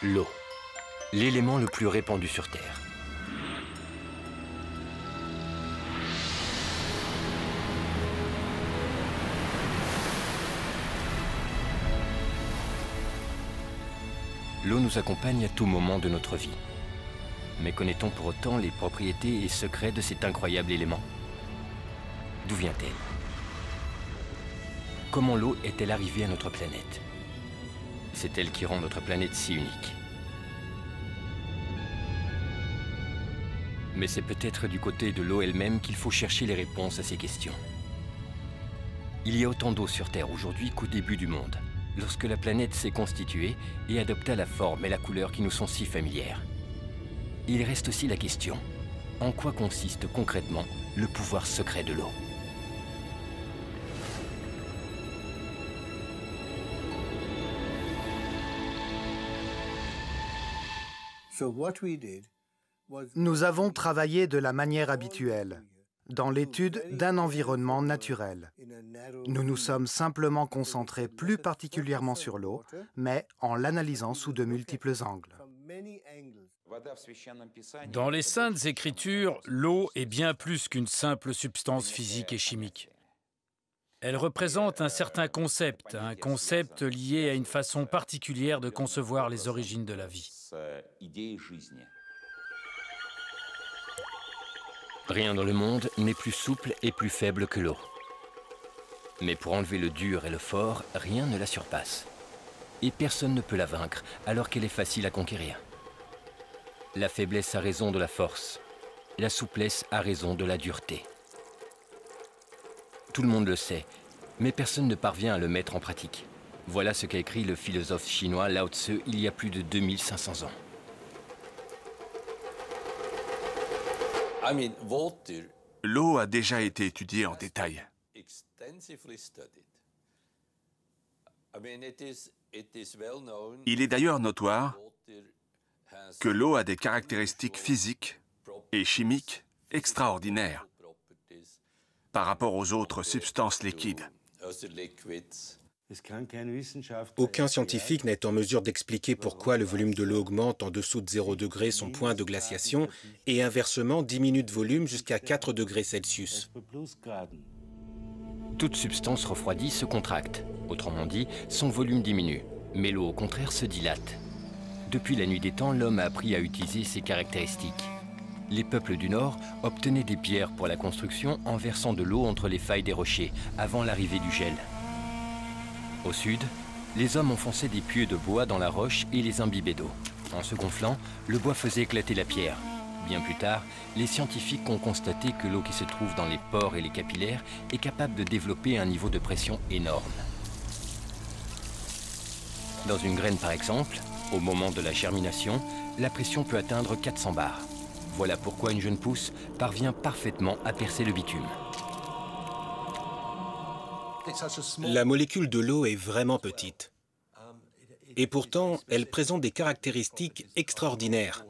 L'eau, l'élément le plus répandu sur Terre. L'eau nous accompagne à tout moment de notre vie. Mais connaît-on pour autant les propriétés et secrets de cet incroyable élément? D'où vient-elle? Comment l'eau est-elle arrivée à notre planète? C'est elle qui rend notre planète si unique. Mais c'est peut-être du côté de l'eau elle-même qu'il faut chercher les réponses à ces questions. Il y a autant d'eau sur Terre aujourd'hui qu'au début du monde, lorsque la planète s'est constituée et adopta la forme et la couleur qui nous sont si familières. Il reste aussi la question, en quoi consiste concrètement le pouvoir secret de l'eau? Nous avons travaillé de la manière habituelle, dans l'étude d'un environnement naturel. Nous nous sommes simplement concentrés plus particulièrement sur l'eau, mais en l'analysant sous de multiples angles. Dans les Saintes Écritures, l'eau est bien plus qu'une simple substance physique et chimique. Elle représente un certain concept, un concept lié à une façon particulière de concevoir les origines de la vie. Rien dans le monde n'est plus souple et plus faible que l'eau. Mais pour enlever le dur et le fort, rien ne la surpasse. Et personne ne peut la vaincre, alors qu'elle est facile à conquérir. La faiblesse a raison de la force. La souplesse a raison de la dureté. Tout le monde le sait, mais personne ne parvient à le mettre en pratique. Voilà ce qu'a écrit le philosophe chinois Lao Tzu il y a plus de 2500 ans. L'eau a déjà été étudiée en détail. Il est d'ailleurs notoire que l'eau a des caractéristiques physiques et chimiques extraordinaires par rapport aux autres substances liquides. Aucun scientifique n'est en mesure d'expliquer pourquoi le volume de l'eau augmente en dessous de 0 degré son point de glaciation et inversement diminue de volume jusqu'à 4 degrés Celsius. Toute substance refroidie se contracte. Autrement dit, son volume diminue. Mais l'eau, au contraire, se dilate. Depuis la nuit des temps, l'homme a appris à utiliser ces caractéristiques. Les peuples du Nord obtenaient des pierres pour la construction en versant de l'eau entre les failles des rochers, avant l'arrivée du gel. Au sud, les hommes enfonçaient des pieux de bois dans la roche et les imbibaient d'eau. En se gonflant, le bois faisait éclater la pierre. Bien plus tard, les scientifiques ont constaté que l'eau qui se trouve dans les pores et les capillaires est capable de développer un niveau de pression énorme. Dans une graine par exemple, au moment de la germination, la pression peut atteindre 400 bars. Voilà pourquoi une jeune pousse parvient parfaitement à percer le bitume. La molécule de l'eau est vraiment petite. Et pourtant, elle présente des caractéristiques extraordinaires.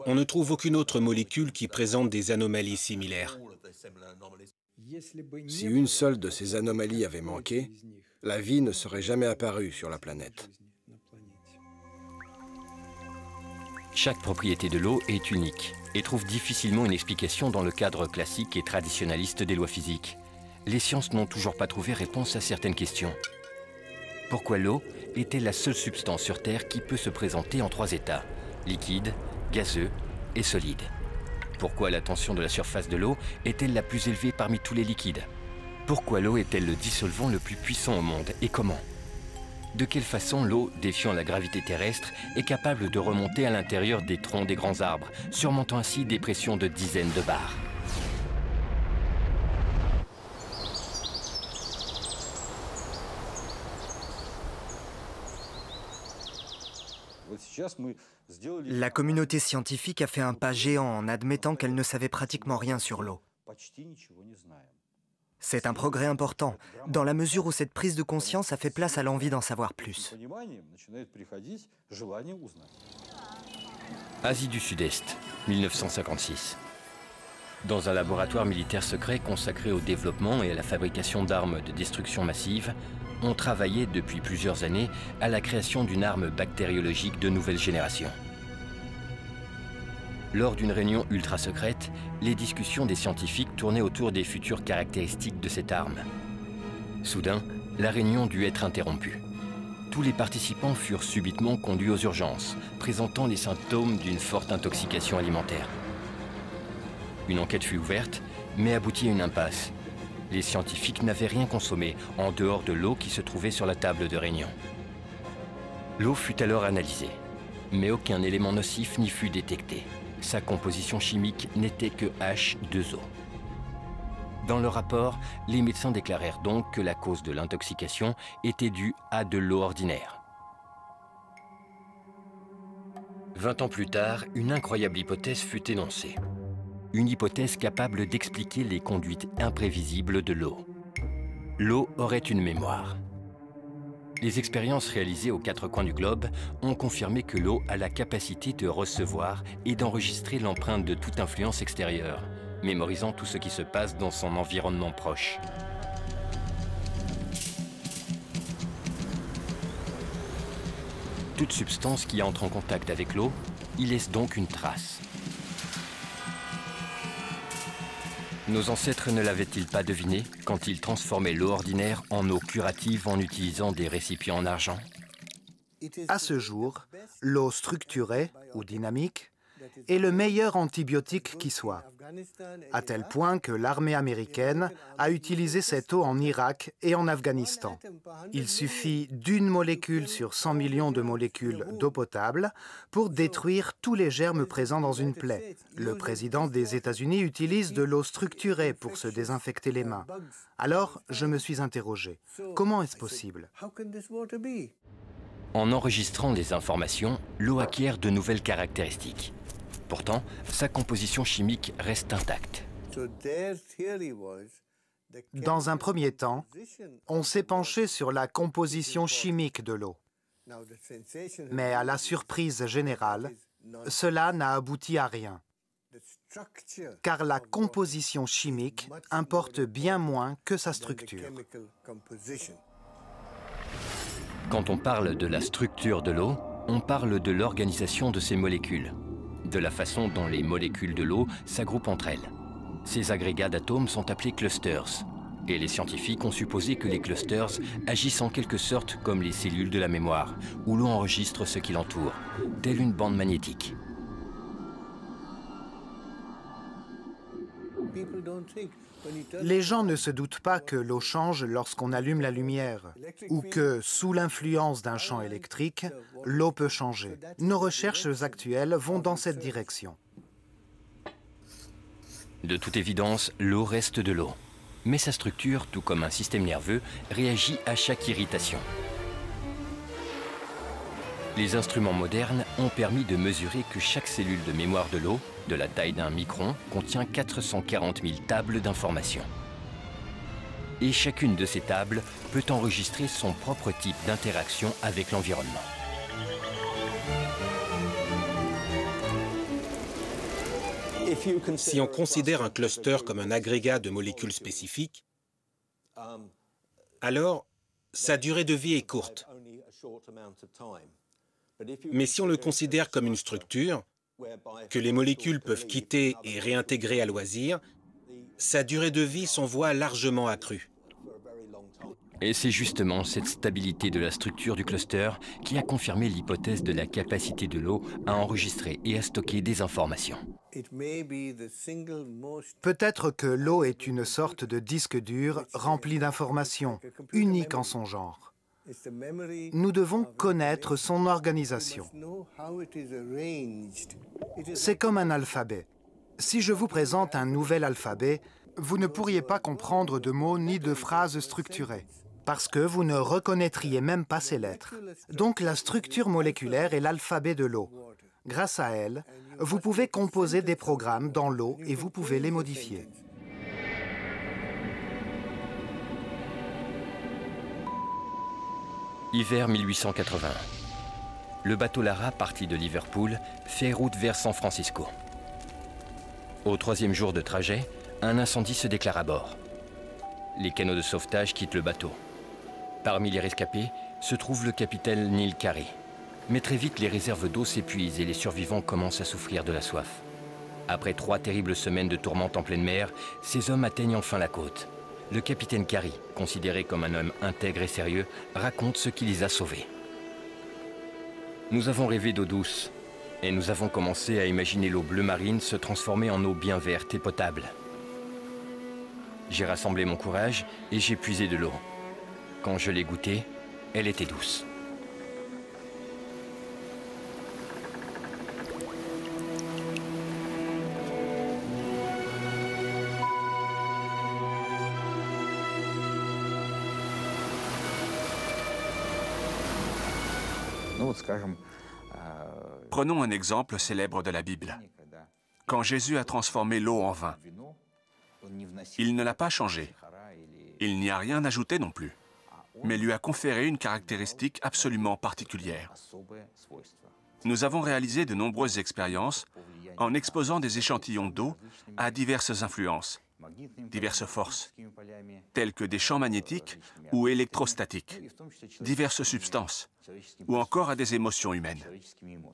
On ne trouve aucune autre molécule qui présente des anomalies similaires. Si une seule de ces anomalies avait manqué, la vie ne serait jamais apparue sur la planète. Chaque propriété de l'eau est unique et trouve difficilement une explication dans le cadre classique et traditionnaliste des lois physiques. Les sciences n'ont toujours pas trouvé réponse à certaines questions. Pourquoi l'eau est-elle la seule substance sur Terre qui peut se présenter en 3 états, liquide, gazeux et solide? Pourquoi la tension de la surface de l'eau est-elle la plus élevée parmi tous les liquides? Pourquoi l'eau est-elle le dissolvant le plus puissant au monde et comment? De quelle façon l'eau, défiant la gravité terrestre, est capable de remonter à l'intérieur des troncs des grands arbres, surmontant ainsi des pressions de dizaines de bars? La communauté scientifique a fait un pas géant en admettant qu'elle ne savait pratiquement rien sur l'eau. C'est un progrès important, dans la mesure où cette prise de conscience a fait place à l'envie d'en savoir plus. Asie du Sud-Est, 1956. Dans un laboratoire militaire secret consacré au développement et à la fabrication d'armes de destruction massive, on travaillait depuis plusieurs années à la création d'une arme bactériologique de nouvelle génération. Lors d'une réunion ultra secrète, les discussions des scientifiques tournaient autour des futures caractéristiques de cette arme. Soudain, la réunion dut être interrompue. Tous les participants furent subitement conduits aux urgences, présentant les symptômes d'une forte intoxication alimentaire. Une enquête fut ouverte, mais aboutit à une impasse. Les scientifiques n'avaient rien consommé, en dehors de l'eau qui se trouvait sur la table de réunion. L'eau fut alors analysée, mais aucun élément nocif n'y fut détecté. Sa composition chimique n'était que H2O. Dans le rapport, les médecins déclarèrent donc que la cause de l'intoxication était due à de l'eau ordinaire. 20 ans plus tard, une incroyable hypothèse fut énoncée. Une hypothèse capable d'expliquer les conduites imprévisibles de l'eau. L'eau aurait une mémoire. Les expériences réalisées aux 4 coins du globe ont confirmé que l'eau a la capacité de recevoir et d'enregistrer l'empreinte de toute influence extérieure, mémorisant tout ce qui se passe dans son environnement proche. Toute substance qui entre en contact avec l'eau y laisse donc une trace. Nos ancêtres ne l'avaient-ils pas deviné quand ils transformaient l'eau ordinaire en eau curative en utilisant des récipients en argent? À ce jour, l'eau structurée ou dynamique est le meilleur antibiotique qui soit, à tel point que l'armée américaine a utilisé cette eau en Irak et en Afghanistan. Il suffit d'une molécule sur 100 millions de molécules d'eau potable pour détruire tous les germes présents dans une plaie. Le président des États-Unis utilise de l'eau structurée pour se désinfecter les mains. Alors, je me suis interrogé, comment est-ce possible? En enregistrant les informations, l'eau acquiert de nouvelles caractéristiques. Pourtant, sa composition chimique reste intacte. Dans un premier temps, on s'est penché sur la composition chimique de l'eau. Mais à la surprise générale, cela n'a abouti à rien. Car la composition chimique importe bien moins que sa structure. Quand on parle de la structure de l'eau, on parle de l'organisation de ses molécules, de la façon dont les molécules de l'eau s'agroupent entre elles. Ces agrégats d'atomes sont appelés clusters, et les scientifiques ont supposé que les clusters agissent en quelque sorte comme les cellules de la mémoire, où l'eau enregistre ce qui l'entoure, telle une bande magnétique. Les gens ne se doutent pas que l'eau change lorsqu'on allume la lumière, ou que, sous l'influence d'un champ électrique, l'eau peut changer. Nos recherches actuelles vont dans cette direction. De toute évidence, l'eau reste de l'eau. Mais sa structure, tout comme un système nerveux, réagit à chaque irritation. Les instruments modernes ont permis de mesurer que chaque cellule de mémoire de l'eau, de la taille d'un micron, contient 440 000 tables d'informations. Et chacune de ces tables peut enregistrer son propre type d'interaction avec l'environnement. Si on considère un cluster comme un agrégat de molécules spécifiques, alors sa durée de vie est courte. Mais si on le considère comme une structure, que les molécules peuvent quitter et réintégrer à loisir, sa durée de vie s'en voit largement accrue. Et c'est justement cette stabilité de la structure du cluster qui a confirmé l'hypothèse de la capacité de l'eau à enregistrer et à stocker des informations. Peut-être que l'eau est une sorte de disque dur rempli d'informations, unique en son genre. Nous devons connaître son organisation. C'est comme un alphabet. Si je vous présente un nouvel alphabet, vous ne pourriez pas comprendre de mots ni de phrases structurées, parce que vous ne reconnaîtriez même pas ces lettres. Donc la structure moléculaire est l'alphabet de l'eau. Grâce à elle, vous pouvez composer des programmes dans l'eau et vous pouvez les modifier. Hiver 1880. Le bateau Lara, parti de Liverpool, fait route vers San Francisco. Au 3e jour de trajet, un incendie se déclare à bord. Les canots de sauvetage quittent le bateau. Parmi les rescapés se trouve le capitaine Neil Carey. Mais très vite, les réserves d'eau s'épuisent et les survivants commencent à souffrir de la soif. Après 3 terribles semaines de tourmente en pleine mer, ces hommes atteignent enfin la côte. Le capitaine Carey, considéré comme un homme intègre et sérieux, raconte ce qui les a sauvés. Nous avons rêvé d'eau douce et nous avons commencé à imaginer l'eau bleu marine se transformer en eau bien verte et potable. J'ai rassemblé mon courage et j'ai puisé de l'eau. Quand je l'ai goûtée, elle était douce. Prenons un exemple célèbre de la Bible. Quand Jésus a transformé l'eau en vin, il ne l'a pas changé. Il n'y a rien ajouté non plus, mais lui a conféré une caractéristique absolument particulière. Nous avons réalisé de nombreuses expériences en exposant des échantillons d'eau à diverses influences, diverses forces, telles que des champs magnétiques ou électrostatiques, diverses substances, ou encore à des émotions humaines.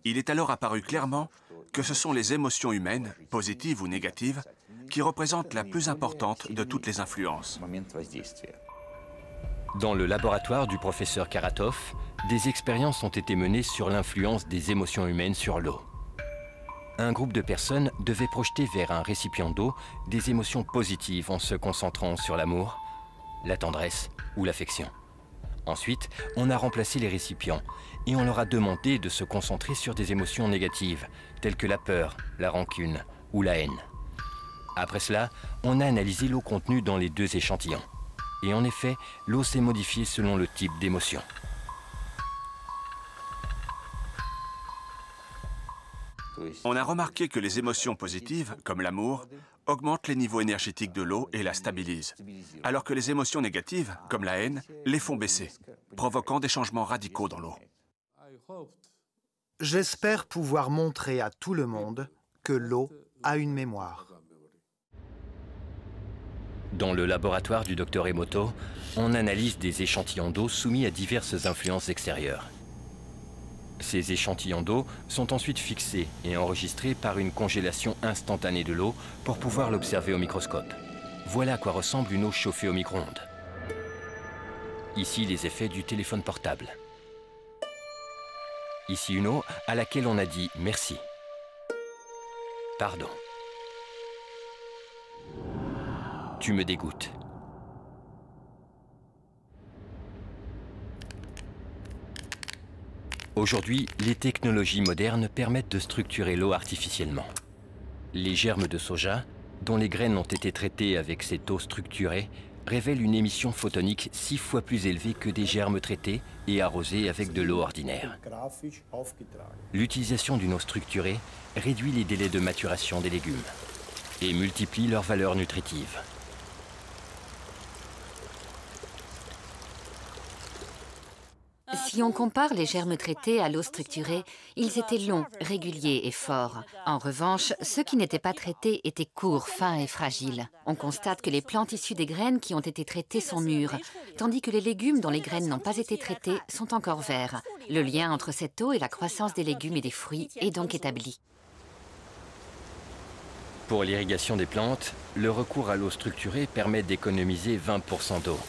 Il est alors apparu clairement que ce sont les émotions humaines, positives ou négatives, qui représentent la plus importante de toutes les influences. Dans le laboratoire du professeur Karatov, des expériences ont été menées sur l'influence des émotions humaines sur l'eau. Un groupe de personnes devait projeter vers un récipient d'eau des émotions positives en se concentrant sur l'amour, la tendresse ou l'affection. Ensuite, on a remplacé les récipients et on leur a demandé de se concentrer sur des émotions négatives, telles que la peur, la rancune ou la haine. Après cela, on a analysé l'eau contenue dans les 2 échantillons. Et en effet, l'eau s'est modifiée selon le type d'émotion. On a remarqué que les émotions positives, comme l'amour, augmentent les niveaux énergétiques de l'eau et la stabilisent, alors que les émotions négatives, comme la haine, les font baisser, provoquant des changements radicaux dans l'eau. J'espère pouvoir montrer à tout le monde que l'eau a une mémoire. Dans le laboratoire du Dr Emoto, on analyse des échantillons d'eau soumis à diverses influences extérieures. Ces échantillons d'eau sont ensuite fixés et enregistrés par une congélation instantanée de l'eau pour pouvoir l'observer au microscope. Voilà à quoi ressemble une eau chauffée au micro-ondes. Ici, les effets du téléphone portable. Ici, une eau à laquelle on a dit merci. Pardon. Tu me dégoûtes. Aujourd'hui, les technologies modernes permettent de structurer l'eau artificiellement. Les germes de soja, dont les graines ont été traitées avec cette eau structurée, révèlent une émission photonique 6 fois plus élevée que des germes traités et arrosés avec de l'eau ordinaire. L'utilisation d'une eau structurée réduit les délais de maturation des légumes et multiplie leur valeur nutritive. Si on compare les germes traités à l'eau structurée, ils étaient longs, réguliers et forts. En revanche, ceux qui n'étaient pas traités étaient courts, fins et fragiles. On constate que les plantes issues des graines qui ont été traitées sont mûres, tandis que les légumes dont les graines n'ont pas été traitées sont encore verts. Le lien entre cette eau et la croissance des légumes et des fruits est donc établi. Pour l'irrigation des plantes, le recours à l'eau structurée permet d'économiser 20% d'eau,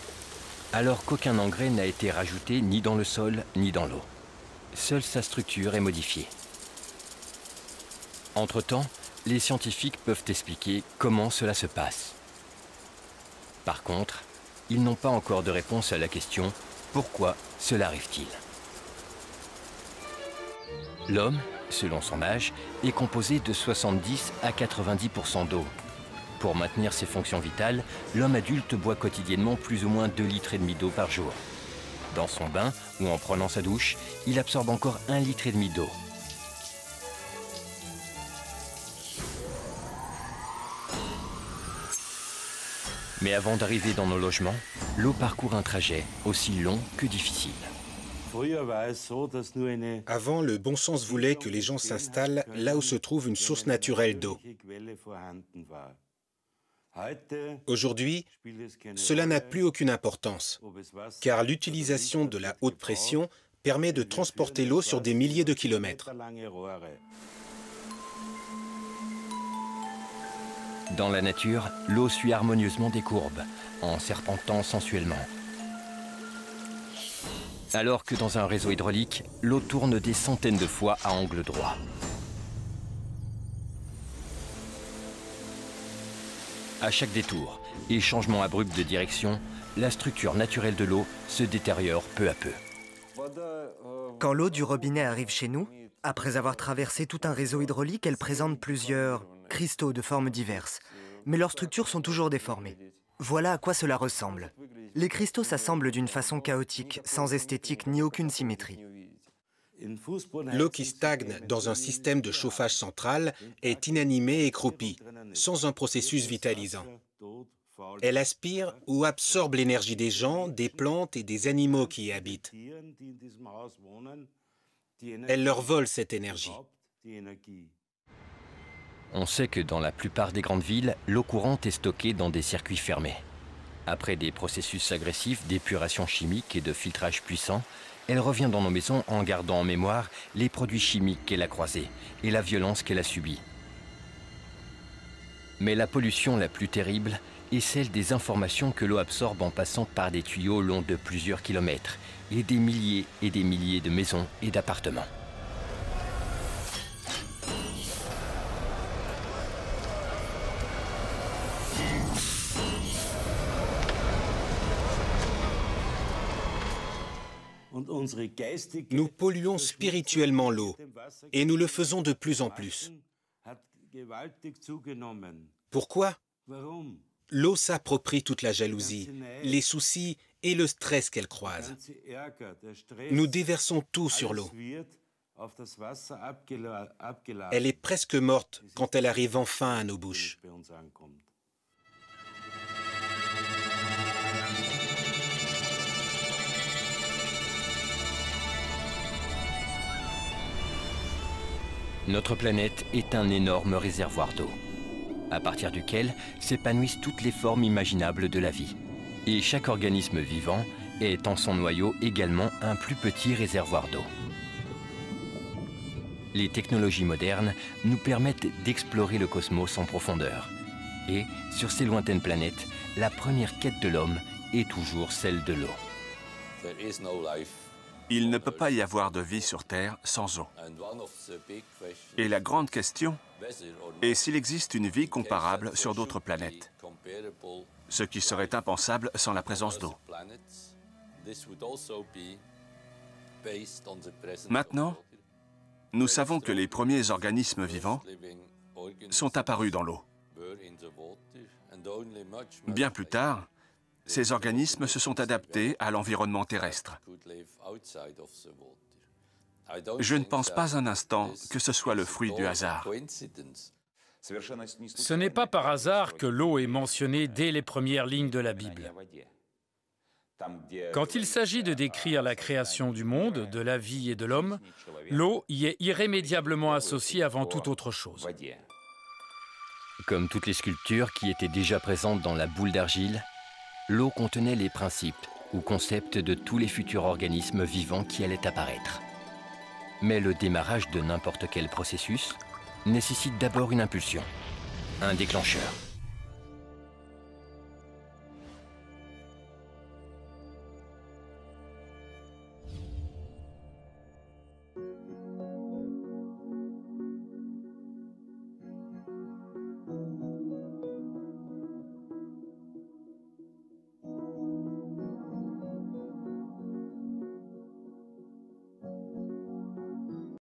alors qu'aucun engrais n'a été rajouté ni dans le sol ni dans l'eau. Seule sa structure est modifiée. Entre-temps, les scientifiques peuvent expliquer comment cela se passe. Par contre, ils n'ont pas encore de réponse à la question « Pourquoi cela arrive-t-il » L'homme, selon son âge, est composé de 70 à 90% d'eau. Pour maintenir ses fonctions vitales, l'homme adulte boit quotidiennement plus ou moins 2,5 litres d'eau par jour. Dans son bain ou en prenant sa douche, il absorbe encore 1,5 litre d'eau. Mais avant d'arriver dans nos logements, l'eau parcourt un trajet aussi long que difficile. Avant, le bon sens voulait que les gens s'installent là où se trouve une source naturelle d'eau. Aujourd'hui, cela n'a plus aucune importance, car l'utilisation de la haute pression permet de transporter l'eau sur des milliers de kilomètres. Dans la nature, l'eau suit harmonieusement des courbes, en serpentant sensuellement. Alors que dans un réseau hydraulique, l'eau tourne des centaines de fois à angle droit. À chaque détour et changement abrupt de direction, la structure naturelle de l'eau se détériore peu à peu. Quand l'eau du robinet arrive chez nous, après avoir traversé tout un réseau hydraulique, elle présente plusieurs cristaux de formes diverses. Mais leurs structures sont toujours déformées. Voilà à quoi cela ressemble. Les cristaux s'assemblent d'une façon chaotique, sans esthétique ni aucune symétrie. L'eau qui stagne dans un système de chauffage central est inanimée et croupie, sans un processus vitalisant. Elle aspire ou absorbe l'énergie des gens, des plantes et des animaux qui y habitent. Elle leur vole cette énergie. On sait que dans la plupart des grandes villes, l'eau courante est stockée dans des circuits fermés. Après des processus agressifs d'épuration chimique et de filtrage puissant, elle revient dans nos maisons en gardant en mémoire les produits chimiques qu'elle a croisés et la violence qu'elle a subie. Mais la pollution la plus terrible est celle des informations que l'eau absorbe en passant par des tuyaux longs de plusieurs kilomètres et des milliers de maisons et d'appartements. Nous polluons spirituellement l'eau, et nous le faisons de plus en plus. Pourquoi? L'eau s'approprie toute la jalousie, les soucis et le stress qu'elle croise. Nous déversons tout sur l'eau. Elle est presque morte quand elle arrive enfin à nos bouches. Notre planète est un énorme réservoir d'eau, à partir duquel s'épanouissent toutes les formes imaginables de la vie. Et chaque organisme vivant est en son noyau également un plus petit réservoir d'eau. Les technologies modernes nous permettent d'explorer le cosmos en profondeur. Et, sur ces lointaines planètes, la première quête de l'homme est toujours celle de l'eau. Il ne peut pas y avoir de vie sur Terre sans eau. Et la grande question est s'il existe une vie comparable sur d'autres planètes, ce qui serait impensable sans la présence d'eau. Maintenant, nous savons que les premiers organismes vivants sont apparus dans l'eau. Bien plus tard, ces organismes se sont adaptés à l'environnement terrestre. Je ne pense pas un instant que ce soit le fruit du hasard. Ce n'est pas par hasard que l'eau est mentionnée dès les premières lignes de la Bible. Quand il s'agit de décrire la création du monde, de la vie et de l'homme, l'eau y est irrémédiablement associée avant toute autre chose. Comme toutes les sculptures qui étaient déjà présentes dans la boule d'argile, l'eau contenait les principes ou concepts de tous les futurs organismes vivants qui allaient apparaître. Mais le démarrage de n'importe quel processus nécessite d'abord une impulsion, un déclencheur.